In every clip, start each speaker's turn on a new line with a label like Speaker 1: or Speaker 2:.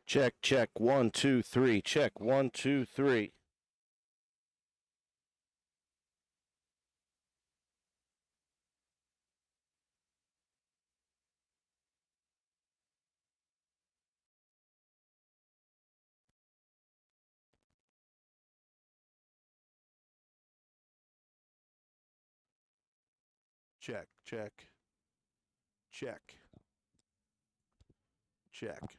Speaker 1: Check, check, 1, 2, 3. Check, 1, 2, 3. Check, check, check, check.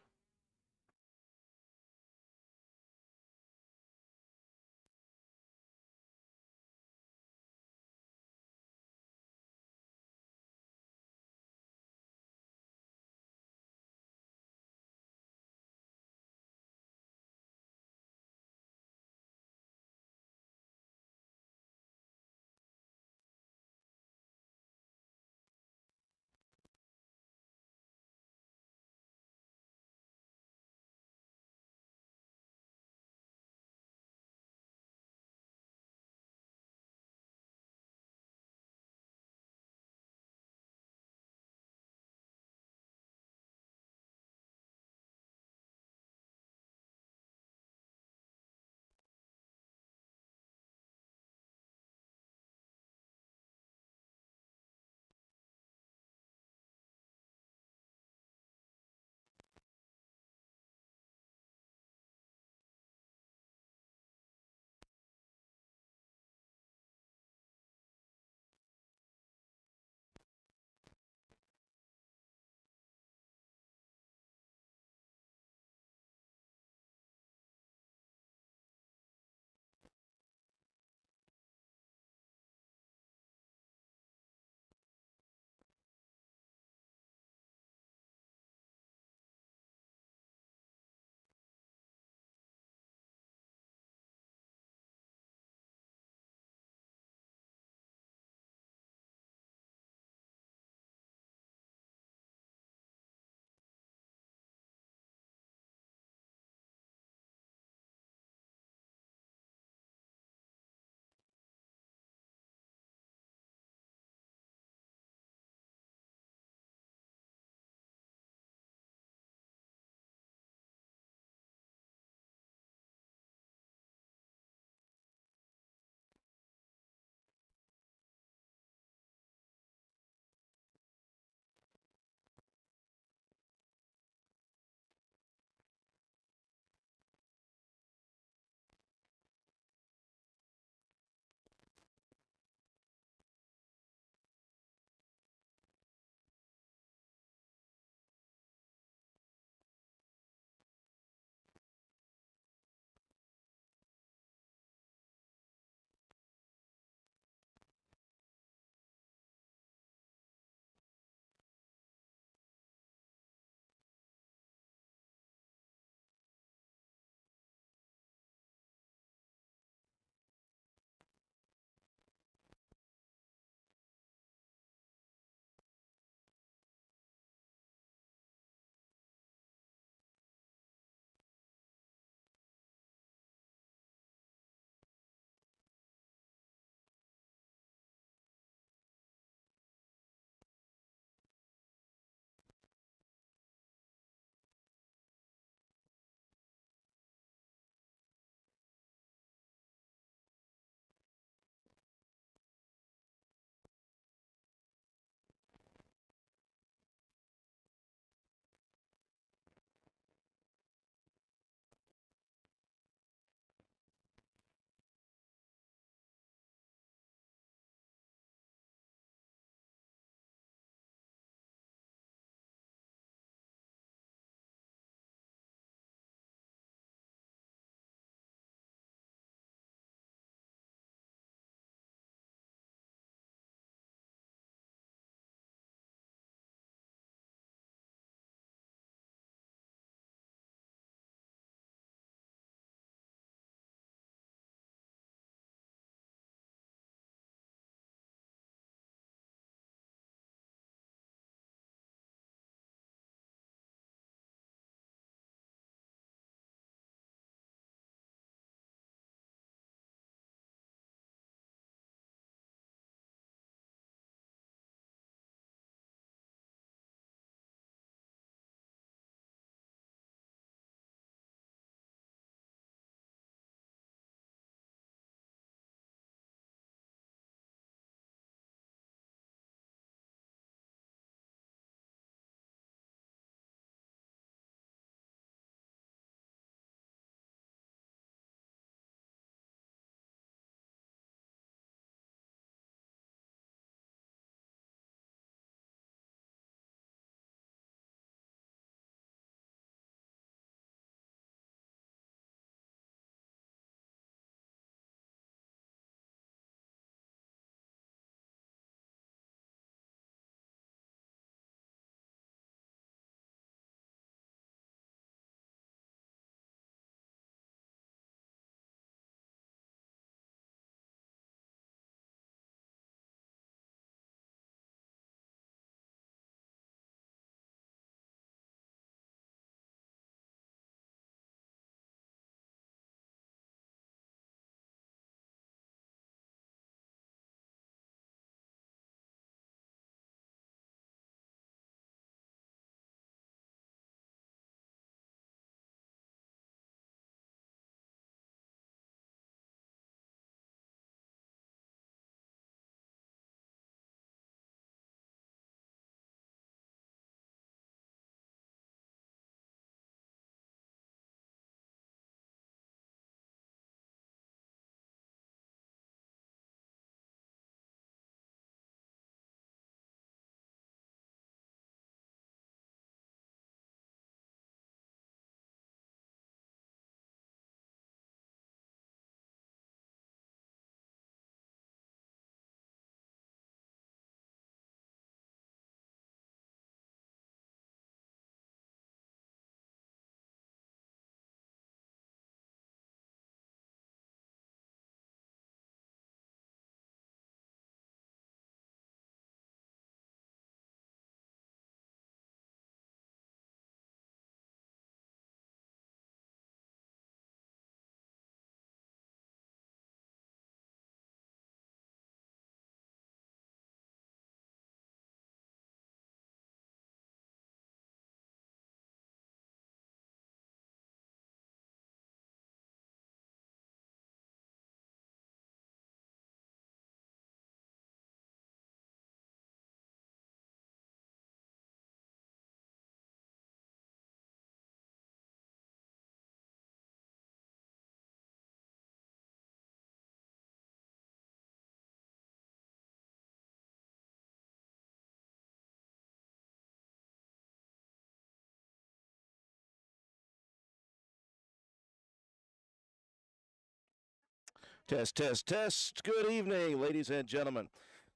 Speaker 1: Test, test, test. Good evening, ladies and gentlemen,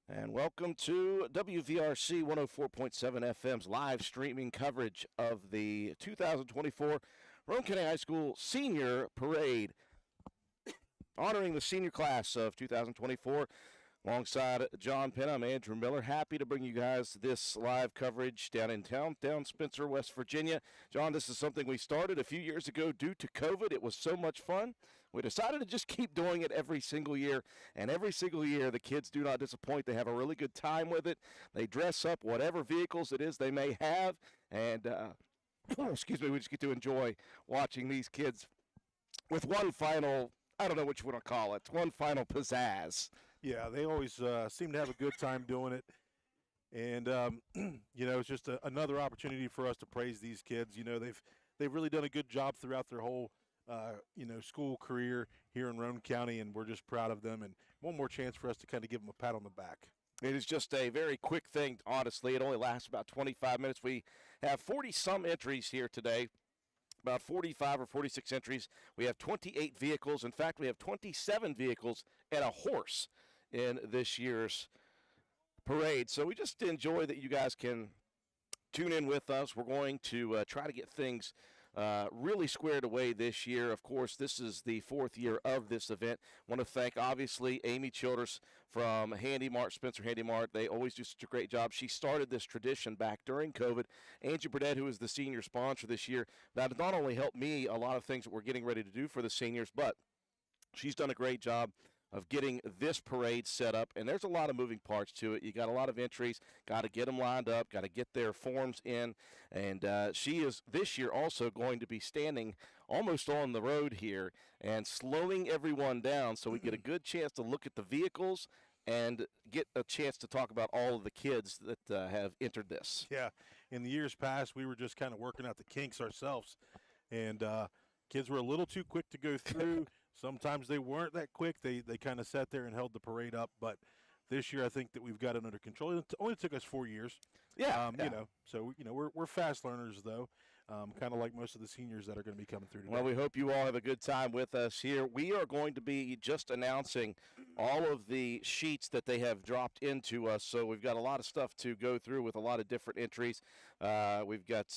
Speaker 1: and welcome to WVRC 104.7 FM's live streaming coverage of the 2024 Roane County High School Senior Parade, honoring the senior class of 2024. Alongside John Penn, I'm Andrew Miller. Happy to bring you guys this live coverage down in down Spencer, West Virginia. John, this is something we started a few years ago due to COVID. It was so much fun. We decided to just keep doing it every single year, and every single year the kids do not disappoint. They have a really good time with it. They dress up whatever vehicles it is they may have, and excuse me, we just get to enjoy watching these kids with one final, I don't know what you want to call it, one final pizzazz.
Speaker 2: Yeah, they always seem to have a good time doing it. And, it's just another opportunity for us to praise these kids. They've really done a good job throughout their whole, school career here in Roane County, and we're just proud of them. And one more chance for us to kind of give them a pat on the back.
Speaker 1: It is just a very quick thing, honestly. It only lasts about 25 minutes. We have 40-some entries here today. About 45 or 46 entries. We have 28 vehicles. In fact, we have 27 vehicles and a horse in this year's parade. So we just enjoy that you guys can tune in with us. We're going to try to get things really squared away this year. Of course, this is the fourth year of this event. I want to thank, obviously, Amy Childress from Handy Mart, Spencer Handy Mart. They always do such a great job. She started this tradition back during COVID. Angie Burdett, who is the senior sponsor this year, that has not only helped me a lot of things that we're getting ready to do for the seniors, but she's done a great job of getting this parade set up, and there's a lot of moving parts to it. You got a lot of entries, got to get them lined up, got to get their forms in, and she is this year also going to be standing almost on the road here and slowing everyone down so we get a good chance to look at the vehicles and get a chance to talk about all of the kids that have entered this.
Speaker 2: Yeah, in the years past, we were just kind of working out the kinks ourselves, and kids were a little too quick to go through. Sometimes they weren't that quick. They kind of sat there and held the parade up. But this year, I think that we've got it under control. It only took us 4 years.
Speaker 1: Yeah.
Speaker 2: So we're fast learners though, kind of like most of the seniors that are going to be coming through today.
Speaker 1: Well, we hope you all have a good time with us here. We are going to be just announcing all of the sheets that they have dropped into us. So we've got a lot of stuff to go through with a lot of different entries. We've got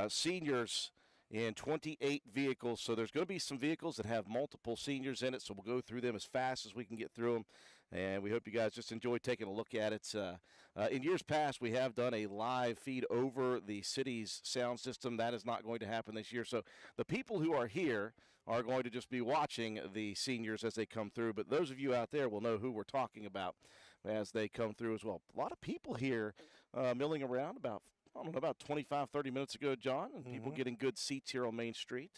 Speaker 1: seniors in 28 vehicles. So there's going to be some vehicles that have multiple seniors in it, so we'll go through them as fast as we can get through them, and we hope you guys just enjoy taking a look at it. In years past, we have done a live feed over the city's sound system. That is not going to happen this year. So the people who are here are going to just be watching the seniors as they come through, but those of you out there will know who we're talking about as they come through as well. A lot of people here milling around about 25, 30 minutes ago, John, and people getting good seats here on Main Street.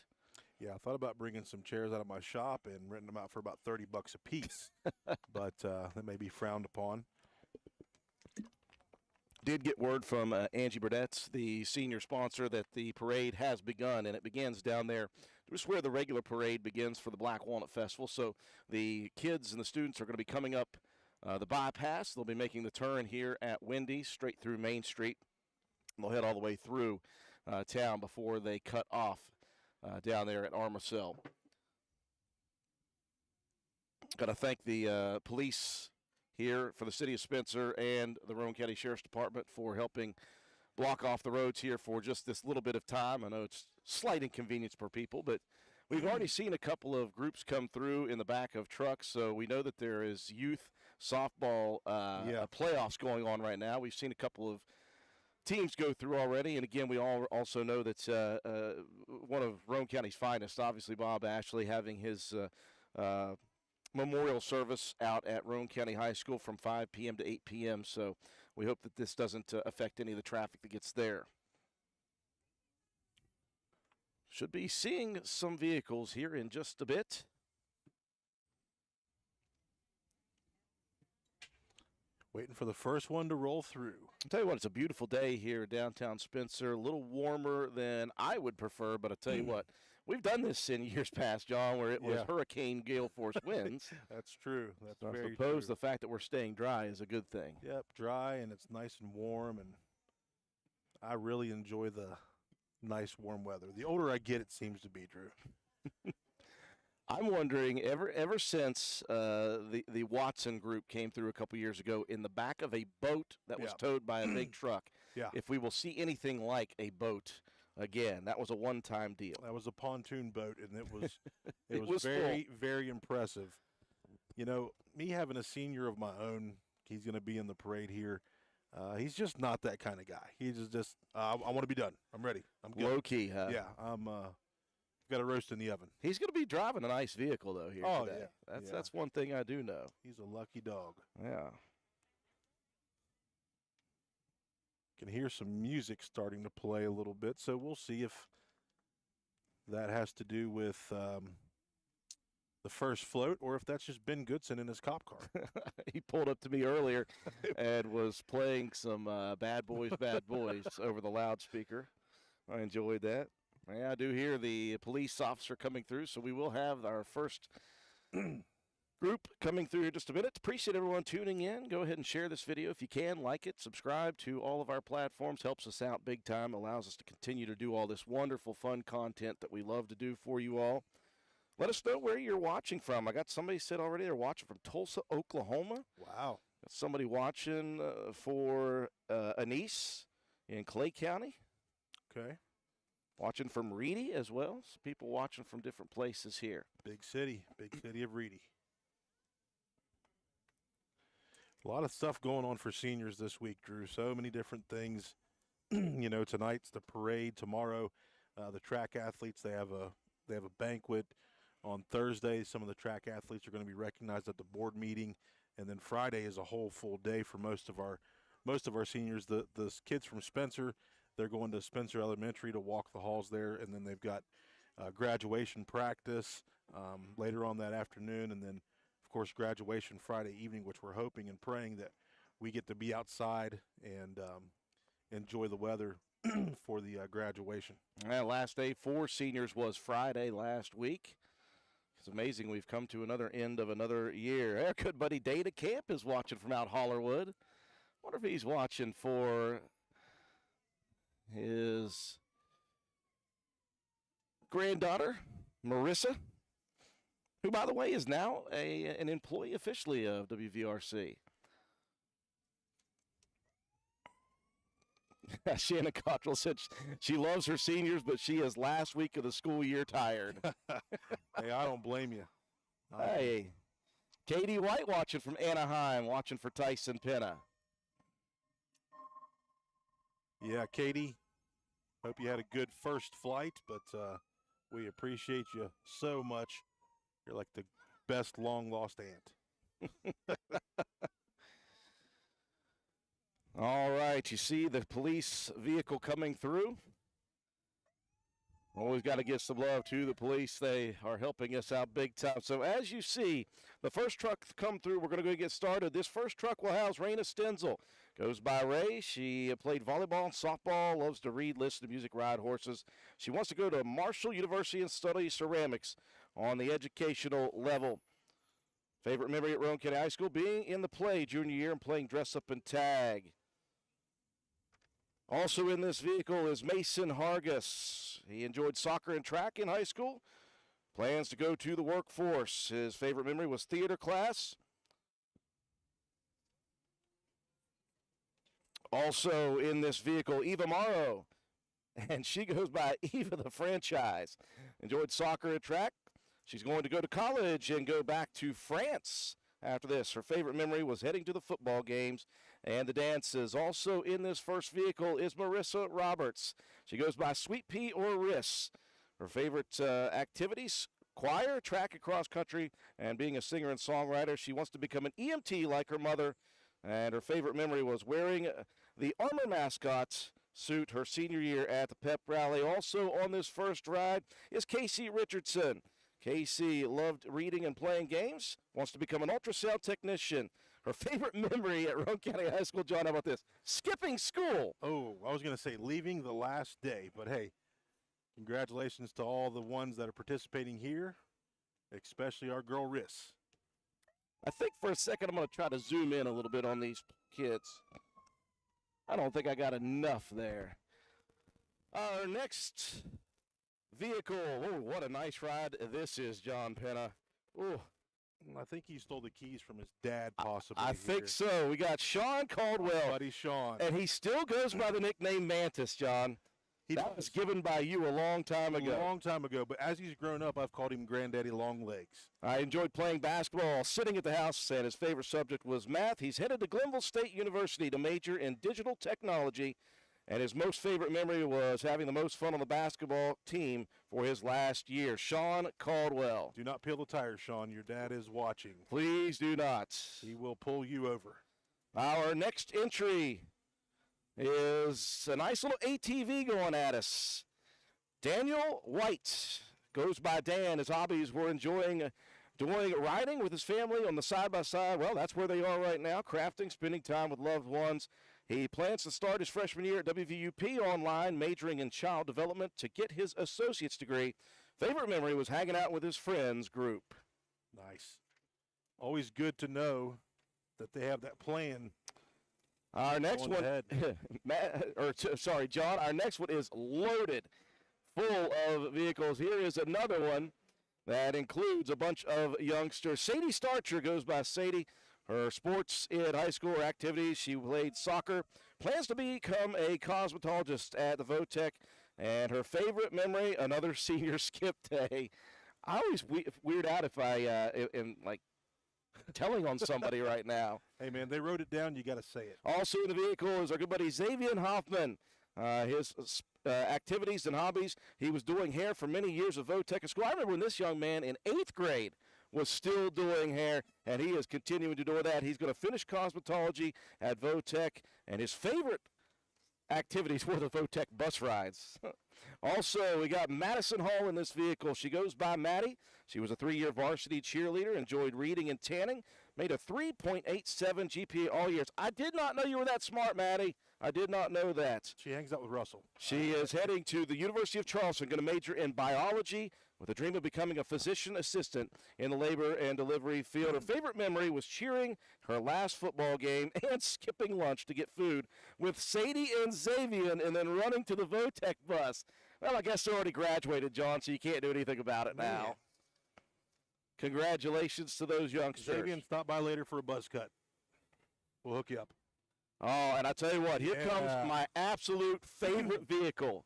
Speaker 2: Yeah, I thought about bringing some chairs out of my shop and renting them out for about $30 a piece, but that may be frowned upon.
Speaker 1: Did get word from Angie Burdett, the senior sponsor, that the parade has begun, and it begins down there just where the regular parade begins for the Black Walnut Festival. So the kids and the students are going to be coming up the bypass. They'll be making the turn here at Wendy's straight through Main Street. They'll head all the way through town before they cut off down there at Armacell. Got to thank the police here for the city of Spencer and the Roane County Sheriff's Department for helping block off the roads here for just this little bit of time. I know it's slight inconvenience for people, but we've already seen a couple of groups come through in the back of trucks, so we know that there is youth softball playoffs going on right now. We've seen a couple of teams go through already, and again, we all also know that one of Roane County's finest, obviously Bob Ashley, having his memorial service out at Roane County High School from 5 p.m. to 8 p.m., so we hope that this doesn't affect any of the traffic that gets there. Should be seeing some vehicles here in just a bit.
Speaker 2: Waiting for the first one to roll through.
Speaker 1: I'll tell you what, it's a beautiful day here downtown Spencer. A little warmer than I would prefer, but I'll tell you what, we've done this in years past, John, where it was hurricane gale force winds.
Speaker 2: That's true. That's
Speaker 1: so
Speaker 2: very
Speaker 1: I suppose
Speaker 2: true.
Speaker 1: The fact that we're staying dry is a good thing.
Speaker 2: Yep, dry, and it's nice and warm, and I really enjoy the nice warm weather. The older I get, it seems to be, Drew.
Speaker 1: I'm wondering ever since the Watson group came through a couple years ago in the back of a boat that was
Speaker 2: Yeah.
Speaker 1: towed by a big truck.
Speaker 2: Yeah.
Speaker 1: If we will see anything like a boat again, that was a one-time deal.
Speaker 2: That was a pontoon boat, and it was
Speaker 1: It was
Speaker 2: very, very impressive. You know, me having a senior of my own, he's going to be in the parade here. He's just not that kind of guy. He's just I want to be done. I'm ready. I'm good.
Speaker 1: Low key, huh?
Speaker 2: Yeah, I'm got a roast in the oven.
Speaker 1: He's going to be driving a nice vehicle though here
Speaker 2: Oh,
Speaker 1: today.
Speaker 2: yeah.
Speaker 1: That's one thing I do know.
Speaker 2: He's a lucky dog.
Speaker 1: Yeah.
Speaker 2: Can hear some music starting to play a little bit, so we'll see if that has to do with the first float or if that's just Ben Goodson in his cop car.
Speaker 1: He pulled up to me earlier and was playing some Bad Boys, Bad Boys over the loudspeaker. I enjoyed that. Yeah, I do hear the police officer coming through, so we will have our first group coming through here in just a minute. Appreciate everyone tuning in. Go ahead and share this video if you can. Like it, subscribe to all of our platforms. Helps us out big time. Allows us to continue to do all this wonderful, fun content that we love to do for you all. Let us know where you're watching from. I got somebody said already they're watching from Tulsa, Oklahoma.
Speaker 2: Wow.
Speaker 1: Got somebody watching for Anise in Clay County.
Speaker 2: Okay.
Speaker 1: Watching from Reedy as well. So people watching from different places here.
Speaker 2: Big city of Reedy. A lot of stuff going on for seniors this week, Drew. So many different things. You know, tonight's the parade. Tomorrow, the track athletes they have a banquet. On Thursday, some of the track athletes are going to be recognized at the board meeting, and then Friday is a whole full day for most of our seniors. The kids from Spencer, they're going to Spencer Elementary to walk the halls there, and then they've got graduation practice later on that afternoon, and then of course graduation Friday evening, which we're hoping and praying that we get to be outside and enjoy the weather for the graduation.
Speaker 1: Last day for seniors was Friday last week. It's amazing we've come to another end of another year. Our good buddy Data Camp is watching from out Hollerwood. Wonder if he's watching for his granddaughter, Marissa, who, by the way, is now an employee officially of WVRC. Shannon Cottrell said she loves her seniors, but she is last week of the school year tired.
Speaker 2: Hey, I don't blame you.
Speaker 1: Hey, Katie White watching from Anaheim, watching for Tyson Penna.
Speaker 2: Yeah, Katie, hope you had a good first flight, but we appreciate you so much. You're like the best long-lost aunt.
Speaker 1: All right, you see the police vehicle coming through. Always got to give some love to the police. They are helping us out big time. So as you see, the first truck come through. We're going to go get started. This first truck will house Raina Stenzel. Goes by Ray. She played volleyball and softball, loves to read, listen to music, ride horses. She wants to go to Marshall University and study ceramics on the educational level. Favorite memory at Rowan County High School, being in the play junior year and playing dress up and tag. Also in this vehicle is Mason Hargis. He enjoyed soccer and track in high school. Plans to go to the workforce. His favorite memory was theater class. Also in this vehicle, Eva Morrow. And she goes by Eva the franchise. Enjoyed soccer and track. She's going to go to college and go back to France after this. Her favorite memory was heading to the football games and the dances. Also in this first vehicle is Marissa Roberts. She goes by Sweet Pea or Rchs. Her favorite activities, choir, track and cross country, and being a singer and songwriter. She wants to become an EMT like her mother, and her favorite memory was wearing the Armor mascot suit her senior year at the pep rally. Also on this first ride is Casey Richardson. Casey loved reading and playing games, wants to become an ultrasound technician. Her favorite memory at Rowan County High School, John, how about this? Skipping school.
Speaker 2: Oh, I was going to say leaving the last day, but hey, congratulations to all the ones that are participating here, especially our girl Rchs.
Speaker 1: I think for a second I'm going to try to zoom in a little bit on these kids. I don't think I got enough there. Our next vehicle. Oh, what a nice ride this is, John Penna. Oh,
Speaker 2: I think he stole the keys from his dad, possibly.
Speaker 1: I think so. We got Sean Caldwell.
Speaker 2: Buddy Sean.
Speaker 1: And he still goes by the nickname Mantis, John. That was given by you a long time ago.
Speaker 2: A long time ago, but as he's grown up, I've called him Granddaddy Longlegs.
Speaker 1: I enjoyed playing basketball, sitting at the house, and his favorite subject was math. He's headed to Glenville State University to major in digital technology, and his most favorite memory was having the most fun on the basketball team for his last year. Sean Caldwell.
Speaker 2: Do not peel the tires, Sean. Your dad is watching.
Speaker 1: Please do not.
Speaker 2: He will pull you over.
Speaker 1: Our next entry is a nice little ATV going at us. Daniel White goes by Dan. His hobbies were doing riding with his family on the side-by-side. Well, that's where they are right now, crafting, spending time with loved ones. He plans to start his freshman year at WVUP online, majoring in child development to get his associate's degree. Favorite memory was hanging out with his friends group.
Speaker 2: Nice. Always good to know that they have that plan.
Speaker 1: Our next one, John, our next one is loaded, full of vehicles. Here is another one that includes a bunch of youngsters. Sadie Starcher goes by Sadie. Her sports in high school or activities, she played soccer, plans to become a cosmetologist at the Votech, and her favorite memory, another senior skip day. I always weird out if I am like telling on somebody right now.
Speaker 2: Hey, man, they wrote it down. You got to say it.
Speaker 1: Also in the vehicle is our good buddy Xavier Hoffman. His activities and hobbies, he was doing hair for many years at Votech School. I remember when this young man in 8th grade was still doing hair, and he is continuing to do that. He's going to finish cosmetology at Votech, and his favorite activities were the Votech bus rides. Also, we got Madison Hall in this vehicle. She goes by Maddie. She was a 3-year varsity cheerleader, enjoyed reading and tanning, made a 3.87 GPA all years. I did not know you were that smart, Maddie. I did not know that.
Speaker 2: She hangs out with Russell.
Speaker 1: She is heading to the University of Charleston, going to major in biology with a dream of becoming a physician assistant in the labor and delivery field. Her favorite memory was cheering her last football game and skipping lunch to get food with Sadie and Xavier and then running to the Votech bus. Well, I guess they're already graduated, John, so you can't do anything about it now.
Speaker 2: Yeah.
Speaker 1: Congratulations to those youngsters.
Speaker 2: Xavier, stop by later for a buzz cut. We'll hook you up.
Speaker 1: Oh, and I tell you what, here comes my absolute favorite vehicle.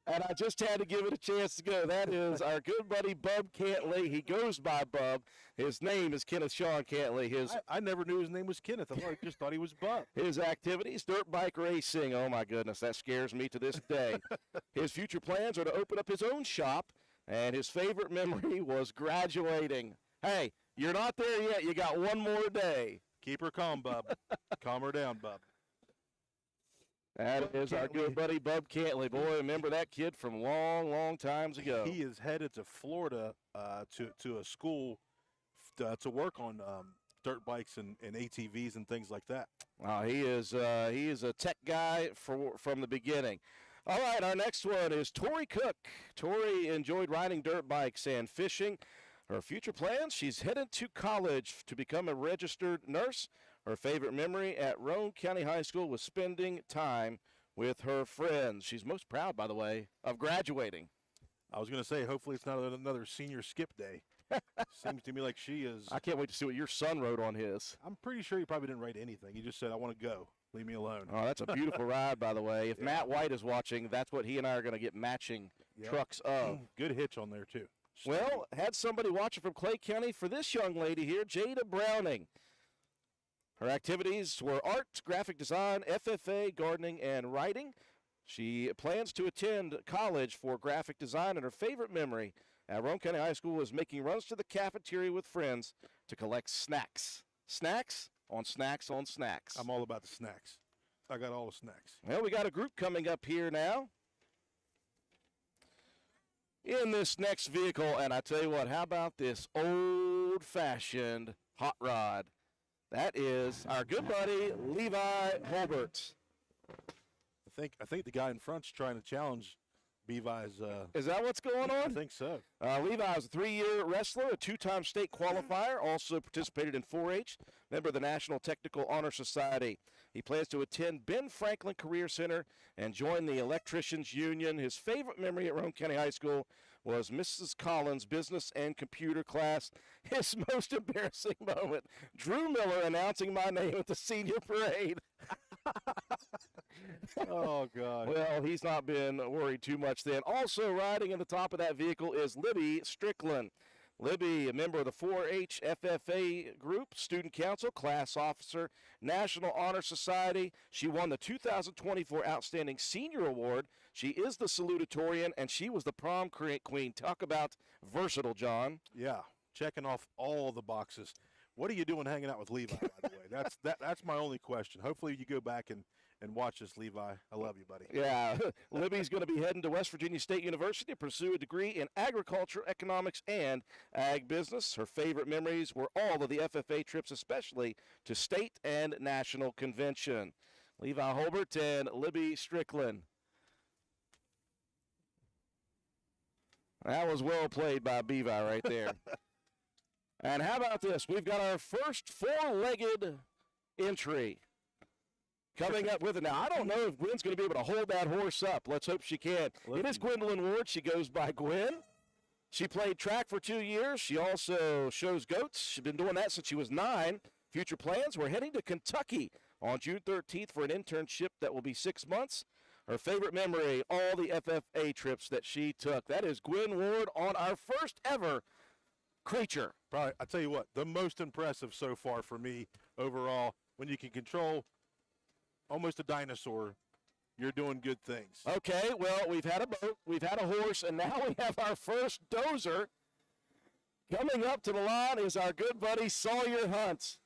Speaker 1: And I just had to give it a chance to go. That is our good buddy Bub Cantley. He goes by Bub. His name is Kenneth Sean Cantley.
Speaker 2: I never knew his name was Kenneth. I just thought he was Bub.
Speaker 1: His activities, dirt bike racing. Oh, my goodness, that scares me to this day. His future plans are to open up his own shop, and his favorite memory was graduating. Hey, you're not there yet. You got one more day.
Speaker 2: Keep her calm, Bub. Calm her down, Bub.
Speaker 1: That is our good buddy Bub Cantley. Boy, remember that kid from long, long times ago.
Speaker 2: He is headed to Florida to a school to work on dirt bikes and ATVs and things like that.
Speaker 1: He is a tech guy from the beginning. All right, our next one is Tori Cook. Tori enjoyed riding dirt bikes and fishing. Her future plans, she's headed to college to become a registered nurse. Her favorite memory at Roane County High School was spending time with her friends. She's most proud, by the way, of graduating.
Speaker 2: I was going to say, hopefully it's not another senior skip day. Seems to me like she is.
Speaker 1: I can't wait to see what your son wrote on his.
Speaker 2: I'm pretty sure he probably didn't write anything. He just said, I want to go. Leave me alone.
Speaker 1: Oh, that's a beautiful ride, by the way. If Matt White is watching, that's what he and I are going to get matching trucks of.
Speaker 2: Good hitch on there, too.
Speaker 1: Well, had somebody watching from Clay County for this young lady here, Jada Browning. Her activities were art, graphic design, FFA, gardening, and writing. She plans to attend college for graphic design, and her favorite memory at Roane County High School was making runs to the cafeteria with friends to collect snacks. Snacks on snacks on snacks.
Speaker 2: I'm all about the snacks. I got all the snacks.
Speaker 1: Well, we got a group coming up here now in this next vehicle, and I tell you what, how about this old-fashioned hot rod? That is our good buddy Levi Holbert.
Speaker 2: I think the guy in front's trying to challenge Bevi's.
Speaker 1: Is that what's going
Speaker 2: I
Speaker 1: on?
Speaker 2: think so.
Speaker 1: Levi is a 3-year wrestler, a 2-time state qualifier, also participated in 4-H, member of the National Technical Honor Society. He plans to attend Ben Franklin Career Center and join the Electricians Union. His favorite memory at Roane County High School was Mrs. Collins' business and computer class. His most embarrassing moment, Drew Miller announcing my name at the senior parade.
Speaker 2: Oh, God.
Speaker 1: Well, he's not been worried too much then. Also riding in the top of that vehicle is Libby Strickland. Libby, a member of the 4-H FFA group, student council, class officer, National Honor Society. She won the 2024 Outstanding Senior Award. She is the salutatorian, and she was the prom queen. Talk about versatile, John.
Speaker 2: Yeah, checking off all the boxes. What are you doing hanging out with Levi, by the way? That's my only question. Hopefully you go back and watch this, Levi. I love you, buddy.
Speaker 1: Yeah, Libby's going to be heading to West Virginia State University to pursue a degree in agriculture, economics, and ag business. Her favorite memories were all of the FFA trips, especially to state and national convention. Levi Holbert and Libby Strickland. That was well played by Bevi right there. And how about this? We've got our first four-legged entry coming up with it. Now, I don't know if Gwen's going to be able to hold that horse up. Let's hope she can. It is Gwendolyn Ward. She goes by Gwen. She played track for 2 years. She also shows goats. She's been doing that since she was 9. Future plans, we're heading to Kentucky on June 13th for an internship that will be 6 months. Her favorite memory, all the FFA trips that she took. That is Gwen Ward on our first ever creature.
Speaker 2: Probably, I tell you what, the most impressive so far for me overall, when you can control almost a dinosaur, you're doing good things.
Speaker 1: Okay, well, we've had a boat, we've had a horse, and now we have our first dozer. Coming up to the line is our good buddy Sawyer Hunt.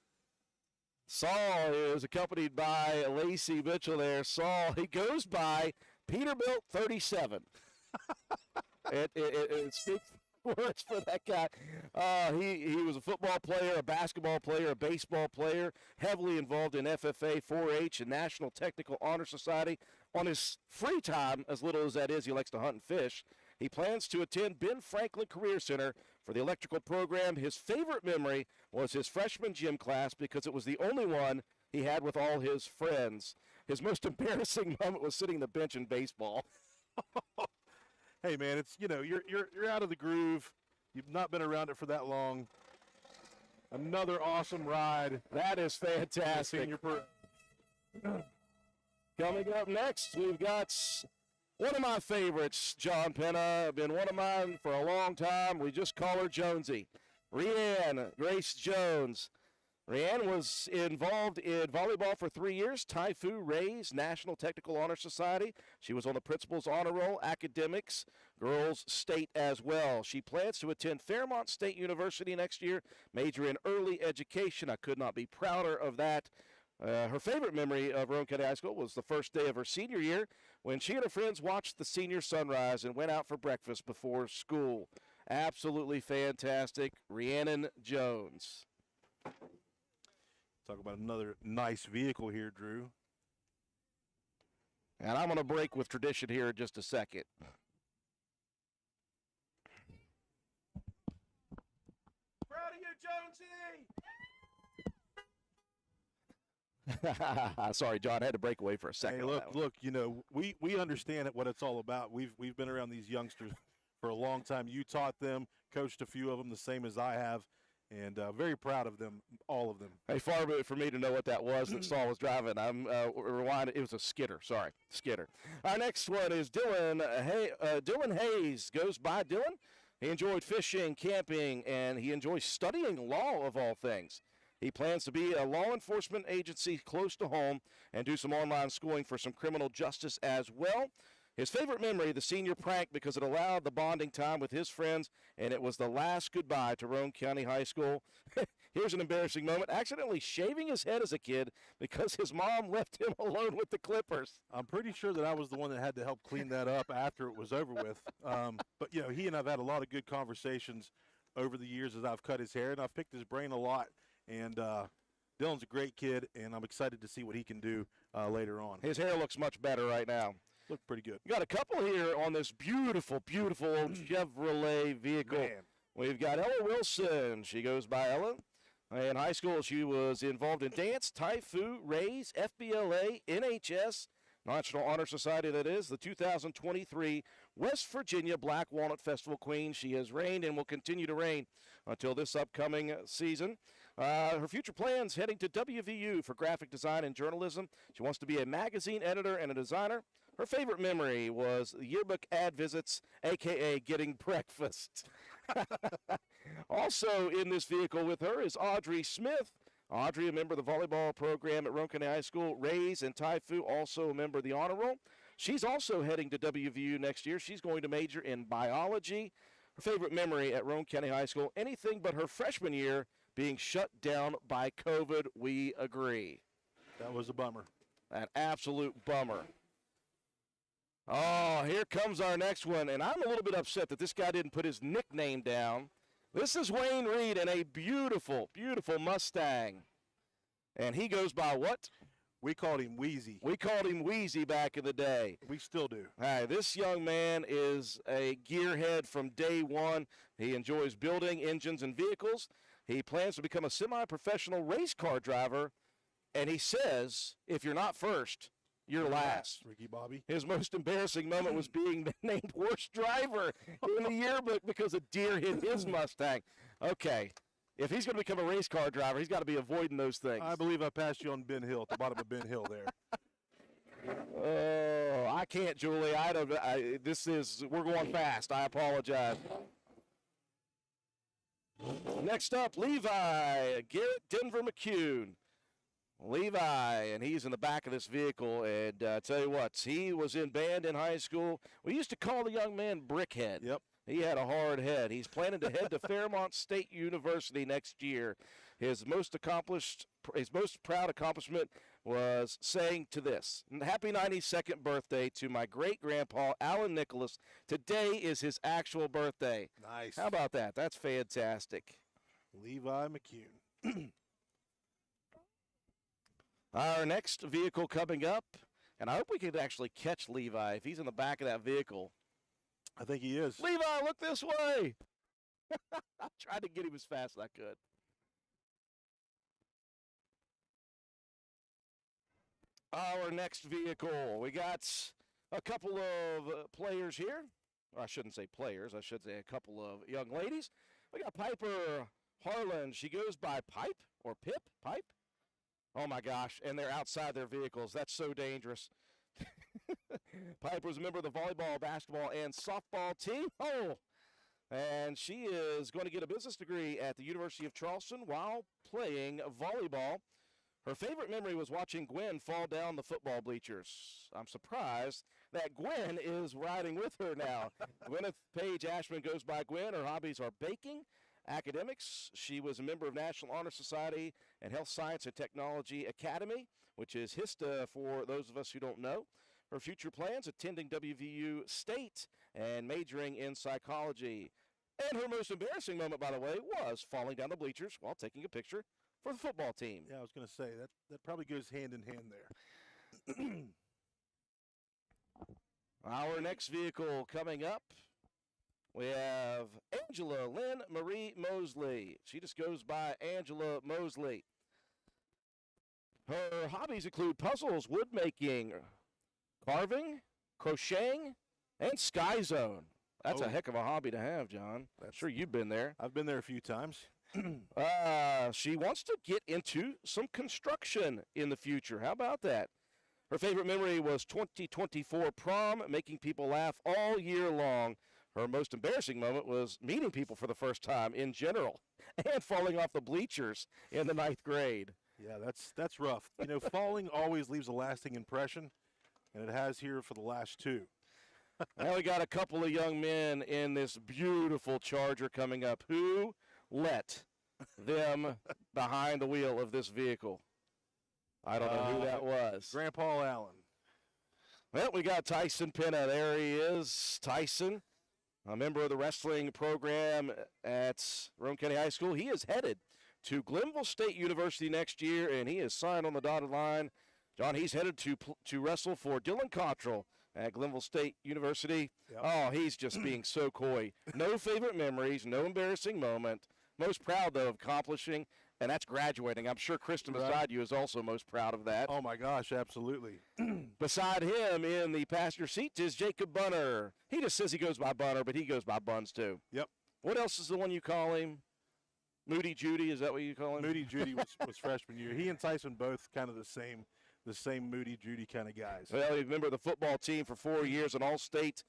Speaker 1: Saul is accompanied by Lacey Mitchell there. Saul, he goes by Peterbilt 37. It speaks words for that guy. He was a football player, a basketball player, a baseball player, heavily involved in FFA, 4-H, and National Technical Honor Society. On his free time, as little as that is, he likes to hunt and fish. He plans to attend Ben Franklin Career Center for the electrical program. His favorite memory was his freshman gym class because it was the only one he had with all his friends. His most embarrassing moment was sitting on the bench in baseball.
Speaker 2: Hey man, it's you're out of the groove. You've not been around it for that long. Another awesome ride.
Speaker 1: That is fantastic. Coming up next, we've got one of my favorites, John Penna. Been one of mine for a long time. We just call her Jonesy. Rhiann Grace Jones. Rhiann was involved in volleyball for 3 years, Taifu Rchs National Technical Honor Society. She was on the principal's honor roll, academics, girls state as well. She plans to attend Fairmont State University next year, major in early education. I could not be prouder of that. Her favorite memory of Roane County High School was the first day of her senior year when she and her friends watched the senior sunrise and went out for breakfast before school. Absolutely fantastic. Rhiannon Jones.
Speaker 2: Talk about another nice vehicle here, Drew.
Speaker 1: And I'm going to break with tradition here in just a second.
Speaker 2: Proud of you, Jonesy!
Speaker 1: Sorry, John, I had to break away for a second.
Speaker 2: Hey, look, we understand what it's all about. We've been around these youngsters for a long time. You taught them, coached a few of them the same as I have. And very proud of them, all of them.
Speaker 1: Hey, far be it for me to know what that was that Saul was driving. I'm rewinding. It was a skidder. Sorry, skidder. Our next one is Dylan. Dylan Hayes goes by Dylan. He enjoyed fishing, camping, and he enjoys studying law of all things. He plans to be a law enforcement agency close to home and do some online schooling for some criminal justice as well. His favorite memory, the senior prank, because it allowed the bonding time with his friends, and it was the last goodbye to Roane County High School. Here's an embarrassing moment, accidentally shaving his head as a kid because his mom left him alone with the clippers.
Speaker 2: I'm pretty sure that I was the one that had to help clean that up after it was over with. But, he and I have had a lot of good conversations over the years as I've cut his hair, and I've picked his brain a lot. And Dylan's a great kid, and I'm excited to see what he can do later on.
Speaker 1: His hair looks much better right now.
Speaker 2: Looked pretty good.
Speaker 1: We got a couple here on this beautiful, beautiful old Chevrolet vehicle.
Speaker 2: Man.
Speaker 1: We've got Ella Wilson. She goes by Ella. In high school, she was involved in dance, Tai Fu, Rchs, FBLA, NHS, National Honor Society, that is, the 2023 West Virginia Black Walnut Festival Queen. She has reigned and will continue to reign until this upcoming season. Her future plans heading to WVU for graphic design and journalism. She wants to be a magazine editor and a designer. Her favorite memory was yearbook ad visits, a.k.a. getting breakfast. Also in this vehicle with her is Audrey Smith. Audrey, a member of the volleyball program at Roane County High School. Rchs and Tai Fu, also a member of the honor roll. She's also heading to WVU next year. She's going to major in biology. Her favorite memory at Roane County High School, anything but her freshman year being shut down by COVID. We agree.
Speaker 2: That was a bummer.
Speaker 1: An absolute bummer. Oh, here comes our next one, and I'm a little bit upset that this guy didn't put his nickname down. This is Wayne Reed in a beautiful, beautiful Mustang. And he goes by what?
Speaker 2: We called him Wheezy.
Speaker 1: We called him Wheezy back in the day.
Speaker 2: We still do.
Speaker 1: Hey, this young man is a gearhead from day one. He enjoys building engines and vehicles. He plans to become a semi-professional race car driver. And he says, if you're not first, you're last.
Speaker 2: Ricky Bobby.
Speaker 1: His most embarrassing moment was being named worst driver in the yearbook because a deer hit his Mustang. Okay, if he's going to become a race car driver, he's got to be avoiding those things.
Speaker 2: I believe I passed you on Ben Hill, at the bottom of Ben Hill there.
Speaker 1: Oh, I can't, Julie. We're going fast. I apologize. Next up, Levi, Garrett Denver McCune. Levi, and he's in the back of this vehicle, and tell you what, he was in band in high school. We used to call the young man Brickhead.
Speaker 2: Yep.
Speaker 1: He had a hard head. He's planning to head to Fairmont State University next year. His most proud accomplishment was saying to this, happy 92nd birthday to my great-grandpa, Alan Nicholas. Today is his actual birthday.
Speaker 2: Nice.
Speaker 1: How about that? That's fantastic.
Speaker 2: Levi McCune.
Speaker 1: Our next vehicle coming up, and I hope we could actually catch Levi if he's in the back of that vehicle.
Speaker 2: I think he is.
Speaker 1: Levi, look this way. I tried to get him as fast as I could. Our next vehicle, we got a couple of players here. Or I shouldn't say players. I should say a couple of young ladies. We got Piper Harlan. She goes by Pipe or Pip, Pipe. Oh, my gosh, and they're outside their vehicles. That's so dangerous. Piper was a member of the volleyball, basketball, and softball team. Oh, and she is going to get a business degree at the University of Charleston while playing volleyball. Her favorite memory was watching Gwen fall down the football bleachers. I'm surprised that Gwen is riding with her now. Gwyneth Page Ashman goes by Gwen. Her hobbies are baking, academics. She was a member of National Honor Society and Health Science and Technology Academy, which is HISTA for those of us who don't know. Her future plans, attending WVU State and majoring in psychology. And her most embarrassing moment, by the way, was falling down the bleachers while taking a picture for the football team.
Speaker 2: Yeah, I was going to say, that probably goes hand in hand there.
Speaker 1: Our next vehicle coming up, we have Angela Lynn Marie Mosley. She just goes by Angela Mosley. Her hobbies include puzzles, wood making, carving, crocheting, and Sky Zone. That's a heck of a hobby to have, John. I'm sure you've been there.
Speaker 2: I've been there a few times.
Speaker 1: She wants to get into some construction in the future. How about that? Her favorite memory was 2024 prom, making people laugh all year long. Her most embarrassing moment was meeting people for the first time in general and falling off the bleachers in the 9th grade.
Speaker 2: Yeah, that's rough. You know, falling always leaves a lasting impression, and it has here for the last two.
Speaker 1: Now we got a couple of young men in this beautiful Charger coming up. Who let them behind the wheel of this vehicle? I don't know who that was.
Speaker 2: Grandpa Allen.
Speaker 1: Well, we got Tyson Penna. There he is. Tyson, a member of the wrestling program at Roane County High School. He is headed to Glenville State University next year, and he is signed on the dotted line. John, he's headed to wrestle for Dylan Cottrell at Glenville State University.
Speaker 2: Yep.
Speaker 1: Oh, he's just being so coy. No favorite memories, no embarrassing moment. Most proud, though, of accomplishing, and that's graduating. I'm sure Kristen beside you is also most proud of that.
Speaker 2: Oh, my gosh, absolutely.
Speaker 1: Beside him in the passenger seat is Jacob Bunner. He just says he goes by Bunner, but he goes by Buns, too.
Speaker 2: Yep.
Speaker 1: What else is the one you call him? Moody Judy, is that what you call him?
Speaker 2: Moody Judy was freshman year. He and Tyson both kind of the same Moody Judy kind of guys.
Speaker 1: Well, he's a member of the football team for 4 years, an all-state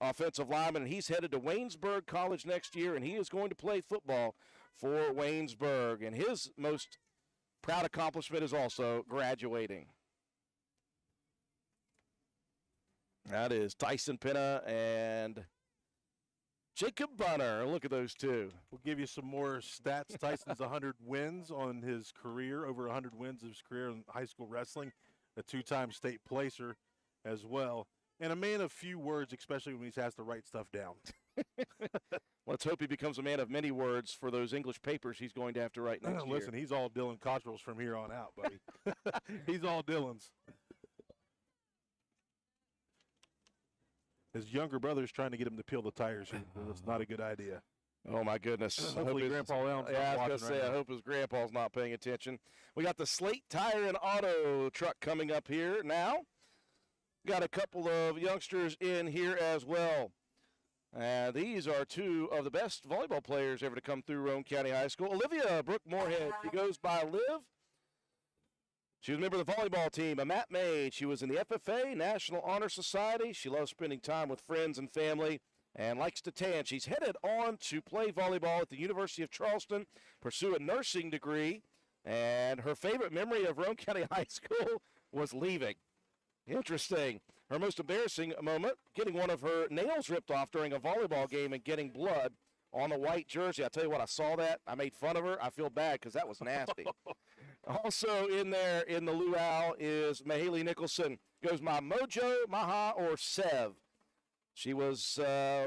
Speaker 1: offensive lineman, and he's headed to Waynesburg College next year, and he is going to play football for Waynesburg. And his most proud accomplishment is also graduating. That is Tyson Penna and Jacob Bunner. Look at those two.
Speaker 2: We'll give you some more stats. Tyson's 100 wins on his career, over 100 wins of his career in high school wrestling, a two-time state placer as well, and a man of few words, especially when he has to write stuff down.
Speaker 1: Let's hope he becomes a man of many words for those English papers he's going to have to write next year.
Speaker 2: Listen, he's all Dylan Cottrell's from here on out, buddy. He's all Dylan's. His younger brother's trying to get him to peel the tires here. That's not a good idea.
Speaker 1: Oh, my goodness.
Speaker 2: Hopefully Grandpa Elm's
Speaker 1: I was
Speaker 2: watching
Speaker 1: going to say,
Speaker 2: right
Speaker 1: I
Speaker 2: now.
Speaker 1: hope his grandpa's not paying attention. We got the Slate Tire and Auto truck coming up here now. Got a couple of youngsters in here as well. These are two of the best volleyball players ever to come through Roane County High School. Olivia Brooke Moorhead, she goes by Liv. She was a member of the volleyball team, a mat maid. She was in the FFA, National Honor Society. She loves spending time with friends and family and likes to tan. She's headed on to play volleyball at the University of Charleston, pursue a nursing degree, and her favorite memory of Roane County High School was leaving. Interesting. Her most embarrassing moment, getting one of her nails ripped off during a volleyball game and getting blood on the white jersey. I tell you what, I saw that. I made fun of her. I feel bad because that was nasty. Also in there in the luau is Mahaley Nicholson. Goes by Mojo, Maha, or Sev. She was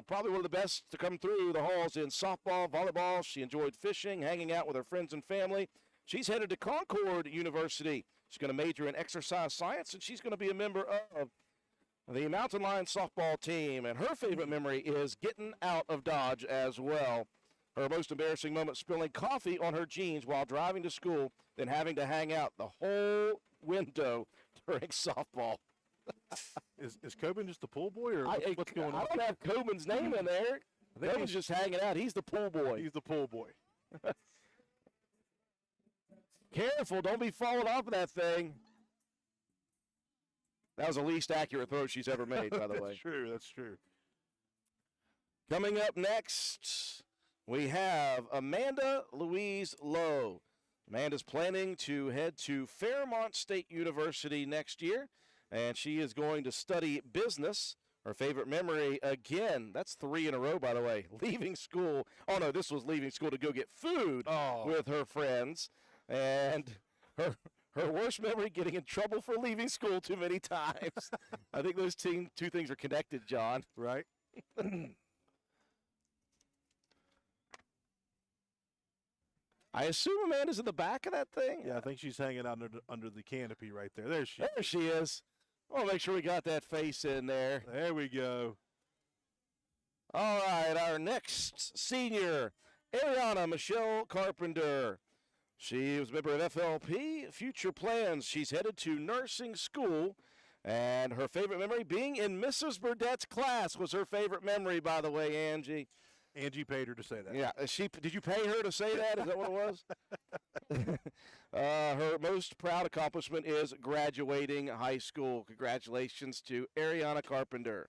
Speaker 1: probably one of the best to come through the halls in softball, volleyball. She enjoyed fishing, hanging out with her friends and family. She's headed to Concord University. She's going to major in exercise science, and she's going to be a member of the Mountain Lion softball team. And her favorite memory is getting out of Dodge as well. Her most embarrassing moment, spilling coffee on her jeans while driving to school, then having to hang out the whole window during softball.
Speaker 2: Is Coben just the pool boy, or what's going on?
Speaker 1: I don't have Coben's name in there. Coben's just hanging out. He's the pool boy.
Speaker 2: He's the pool boy.
Speaker 1: Careful, don't be falling off of that thing. That was the least accurate throw she's ever made, by the way.
Speaker 2: That's true, that's true.
Speaker 1: Coming up next, we have Amanda Louise Lowe. Amanda's planning to head to Fairmont State University next year, and she is going to study business. Her favorite memory, again, that's 3 in a row, by the way, leaving school. Oh, no, this was leaving school to go get food with her friends. And her worst memory, getting in trouble for leaving school too many times. I think those two things are connected, John.
Speaker 2: Right?
Speaker 1: I assume Amanda's in the back of that thing?
Speaker 2: Yeah, I think she's hanging out under the canopy right there. There she
Speaker 1: is. I'll make sure we got that face in there.
Speaker 2: There we go.
Speaker 1: All right, our next senior, Ariana Michelle Carpenter. She was a member of FLP. Future plans, she's headed to nursing school, and her favorite memory, being in Mrs. Burdett's class was her favorite memory, by the way, Angie.
Speaker 2: Angie paid her to say that.
Speaker 1: Yeah, did you pay her to say that? Is that what it was? Her most proud accomplishment is graduating high school. Congratulations to Ariana Carpenter.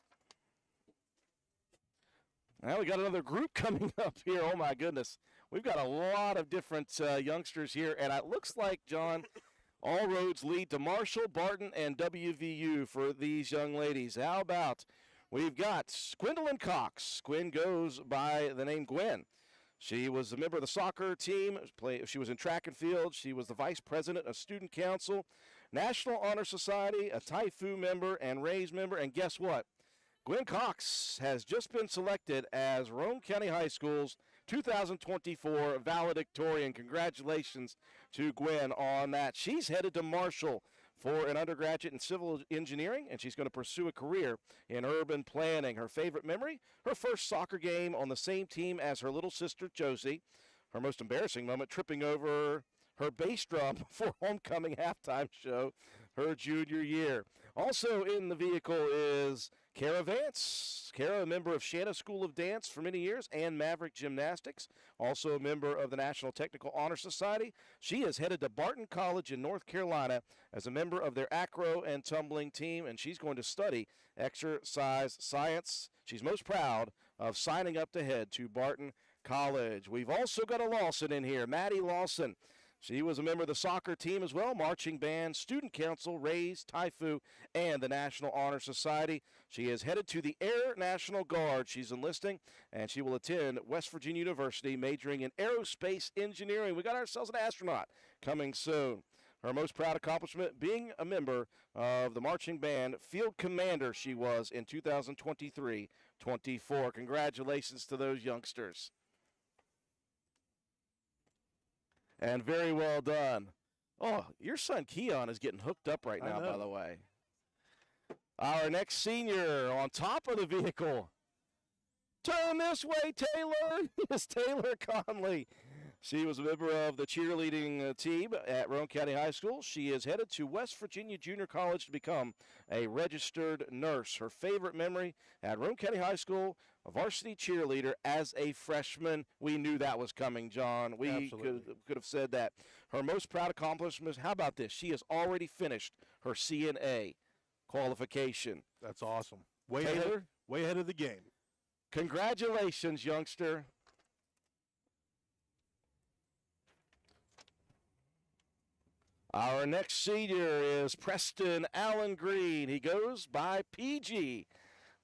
Speaker 1: Now we got another group coming up here. Oh, my goodness. We've got a lot of different youngsters here, and it looks like, John, all roads lead to Marshall, Barton, and WVU for these young ladies. How about we've got Gwendolyn Cox. Gwen goes by the name Gwen. She was a member of the soccer team. She was in track and field. She was the vice president of student council, National Honor Society, a Typhoon member, and Rays member. And guess what? Gwen Cox has just been selected as Roane County High School's 2024 valedictorian. Congratulations to Gwen on that. She's headed to Marshall for an undergraduate in civil engineering, and she's going to pursue a career in urban planning. Her favorite memory, her first soccer game on the same team as her little sister, Josie. Her most embarrassing moment, tripping over her bass drum before homecoming halftime show her junior year. Also in the vehicle is Kara Vance. Kara, a member of Shanna School of Dance for many years and Maverick Gymnastics, also a member of the National Technical Honor Society. She is headed to Barton College in North Carolina as a member of their acro and tumbling team, and she's going to study exercise science. She's most proud of signing up to head to Barton College. We've also got a Lawson in here, Maddie Lawson. She was a member of the soccer team as well, marching band, student council, Rchs, Typhoon, and the National Honor Society. She is headed to the Air National Guard. She's enlisting, and she will attend West Virginia University, majoring in aerospace engineering. We got ourselves an astronaut coming soon. Her most proud accomplishment, being a member of the marching band, field commander she was in 2023-24. Congratulations to those youngsters. And very well done. Oh, your son Keon is getting hooked up right now, by the way. Our next senior on top of the vehicle. Turn this way, Taylor. It's Taylor Conley. She was a member of the cheerleading team at Roane County High School. She is headed to West Virginia Junior College to become a registered nurse. Her favorite memory at Roane County High School, a varsity cheerleader as a freshman. We knew that was coming, John. We could have said that. Her most proud accomplishment, how about this? She has already finished her CNA qualification.
Speaker 2: That's awesome. Way ahead of the game.
Speaker 1: Congratulations, youngster. Our next senior is Preston Allen Green. He goes by PG.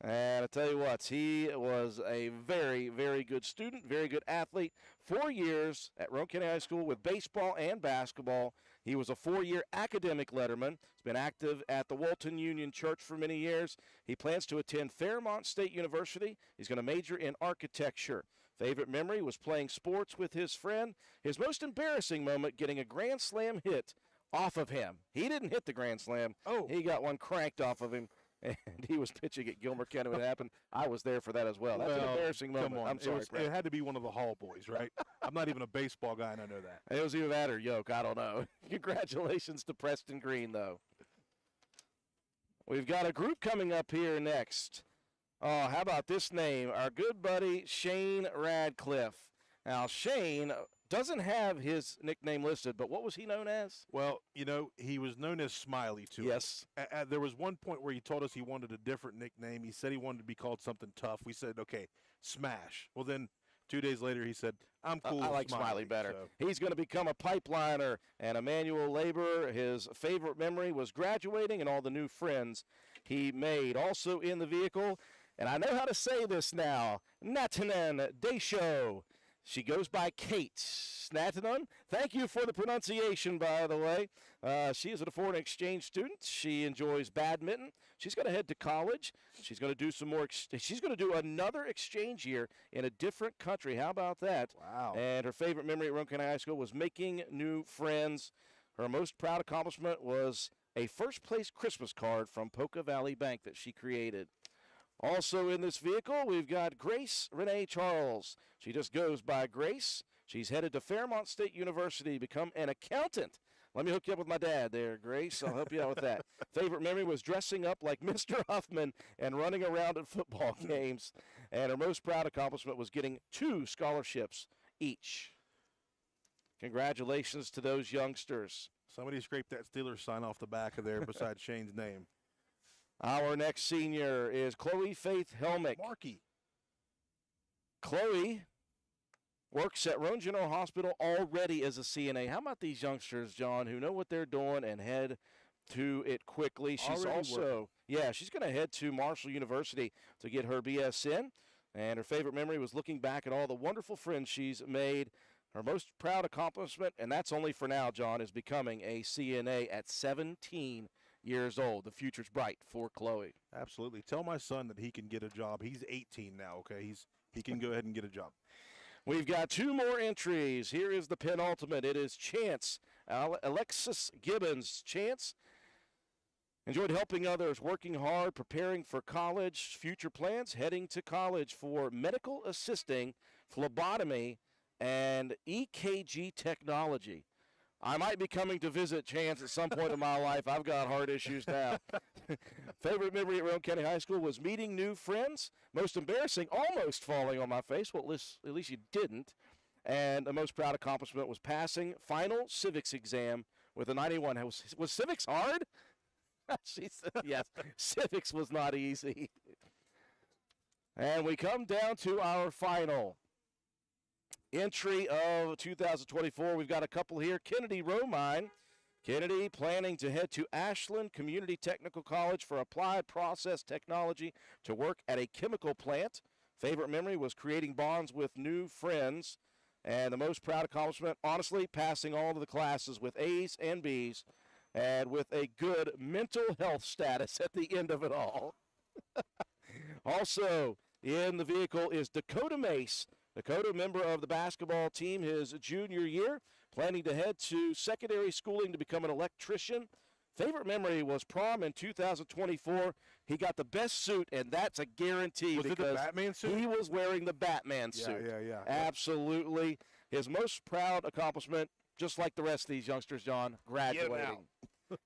Speaker 1: And I tell you what, he was a very, very good student, very good athlete. 4 years at Roane County High School with baseball and basketball. He was a 4-year academic letterman. He's been active at the Walton Union Church for many years. He plans to attend Fairmont State University. He's going to major in architecture. Favorite memory was playing sports with his friend. His most embarrassing moment, getting a grand slam hit off of him. He didn't hit the grand slam.
Speaker 2: Oh.
Speaker 1: He got one cranked off of him, and he was pitching at Gilmer County when it happened. I was there for that as well. That's an embarrassing moment.
Speaker 2: Come on.
Speaker 1: I'm sorry,
Speaker 2: it had to be one of the Hall boys, right? I'm not even a baseball guy, and I know that.
Speaker 1: It was either that or Yoke. I don't know. Congratulations to Preston Green, though. We've got a group coming up here next. Oh, how about this name? Our good buddy Shane Radcliffe. Now, Shane doesn't have his nickname listed, but what was he known as?
Speaker 2: Well, he was known as Smiley, too.
Speaker 1: Yes.
Speaker 2: There was one point where he told us he wanted a different nickname. He said he wanted to be called something tough. We said, okay, Smash. Well, then 2 days later he said, I'm cool
Speaker 1: I
Speaker 2: with
Speaker 1: like Smiley better.
Speaker 2: So.
Speaker 1: He's going to become a pipeliner and a manual laborer. His favorite memory was graduating and all the new friends he made. Also in the vehicle, and I know how to say this now, Natanan Desho. She goes by Kate Snatanon. Thank you for the pronunciation, by the way. She is a foreign exchange student. She enjoys badminton. She's going to head to college. She's going to do some more. She's going to do another exchange year in a different country. How about that?
Speaker 2: Wow.
Speaker 1: And her favorite memory at Roane County High School was making new friends. Her most proud accomplishment was a first-place Christmas card from Polka Valley Bank that she created. Also in this vehicle, we've got Grace Renee Charles. She just goes by Grace. She's headed to Fairmont State University to become an accountant. Let me hook you up with my dad there, Grace. I'll help you out with that. Favorite memory was dressing up like Mr. Huffman and running around at football games. And her most proud accomplishment was getting 2 scholarships each. Congratulations to those youngsters.
Speaker 2: Somebody scraped that Steelers sign off the back of there beside Shane's name.
Speaker 1: Our next senior is Chloe Faith Helmick.
Speaker 2: Markey.
Speaker 1: Chloe works at Roane General Hospital already as a CNA. How about these youngsters, John, who know what they're doing and head to it quickly? She's she's going to head to Marshall University to get her BS in. And her favorite memory was looking back at all the wonderful friends she's made. Her most proud accomplishment, and that's only for now, John, is becoming a CNA at 17 years old. The future's bright for Chloe.
Speaker 2: Absolutely. Tell my son that he can get a job. He's 18 now, okay? He can go ahead and get a job.
Speaker 1: We've got 2 more entries. Here is the penultimate. It is Chance, Alexis Gibbons. Chance, Enjoyed helping others, working hard, preparing for college, future plans, heading to college for medical assisting, phlebotomy, and EKG technology. I might be coming to visit Chance at some point in my life. I've got heart issues now. Favorite memory at Roane County High School was meeting new friends. Most embarrassing, almost falling on my face. Well, at least you didn't. And the most proud accomplishment was passing final civics exam with a 91. Was civics hard? She said, yes, civics was not easy. And we come down to our final entry of 2024. We've got a couple here. Kennedy Romine. Kennedy planning to head to Ashland Community Technical College for applied process technology to work at a chemical plant. Favorite memory was creating bonds with new friends. And the most proud accomplishment, honestly, passing all of the classes with A's and B's and with a good mental health status at the end of it all. Also in the vehicle is Dakota Mace. Dakota, member of the basketball team his junior year, planning to head to secondary schooling to become an electrician. Favorite memory was prom in 2024. He got the best suit, and that's a guarantee.
Speaker 2: Was it the Batman suit?
Speaker 1: He was wearing the Batman suit.
Speaker 2: Yeah.
Speaker 1: Absolutely. His most proud accomplishment, just like the rest of these youngsters, John, graduating.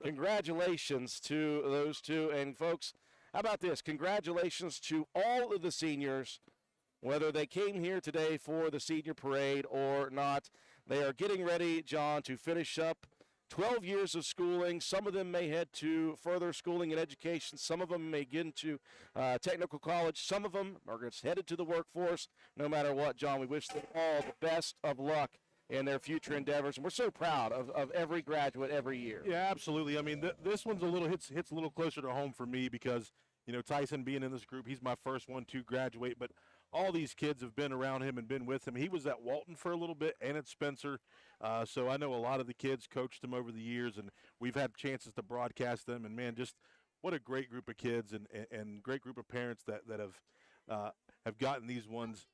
Speaker 1: Congratulations to those two. And, folks, how about this? Congratulations to all of the seniors, whether they came here today for the senior parade or not. They are getting ready, John, to finish up 12 years of schooling. Some of them may head to further schooling and education. Some of them may get into technical college. Some of them are just headed to the workforce. No matter what, John, we wish them all the best of luck in their future endeavors. And we're so proud of every graduate every year.
Speaker 2: Yeah, absolutely. I mean, this one's hits a little closer to home for me because, Tyson being in this group, he's my first one to graduate. But all these kids have been around him and been with him. He was at Walton for a little bit and at Spencer. So I know a lot of the kids, coached him over the years, and we've had chances to broadcast them. And, man, just what a great group of kids and great group of parents that have gotten these ones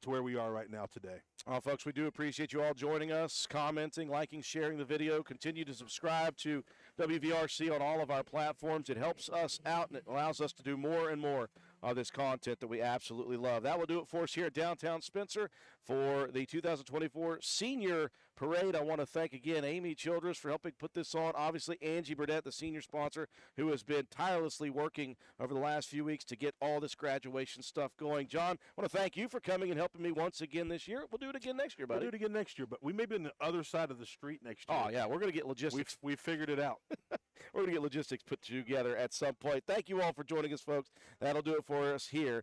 Speaker 2: to where we are right now today.
Speaker 1: Folks, we do appreciate you all joining us, commenting, liking, sharing the video. Continue to subscribe to WVRC on all of our platforms. It helps us out, and it allows us to do more and more of this content that we absolutely love. That will do it for us here at downtown Spencer for the 2024 Senior Parade. I want to thank again Amy Childress for helping put this on. Obviously, Angie Burdett, the senior sponsor, who has been tirelessly working over the last few weeks to get all this graduation stuff going. John, I want to thank you for coming and helping me once again this year. We'll do it again next year, buddy.
Speaker 2: We'll do it again next year, but we may be on the other side of the street next year.
Speaker 1: Oh, yeah, we're going to get logistics.
Speaker 2: We've figured it out.
Speaker 1: We're going to get logistics put together at some point. Thank you all for joining us, folks. That'll do it for us here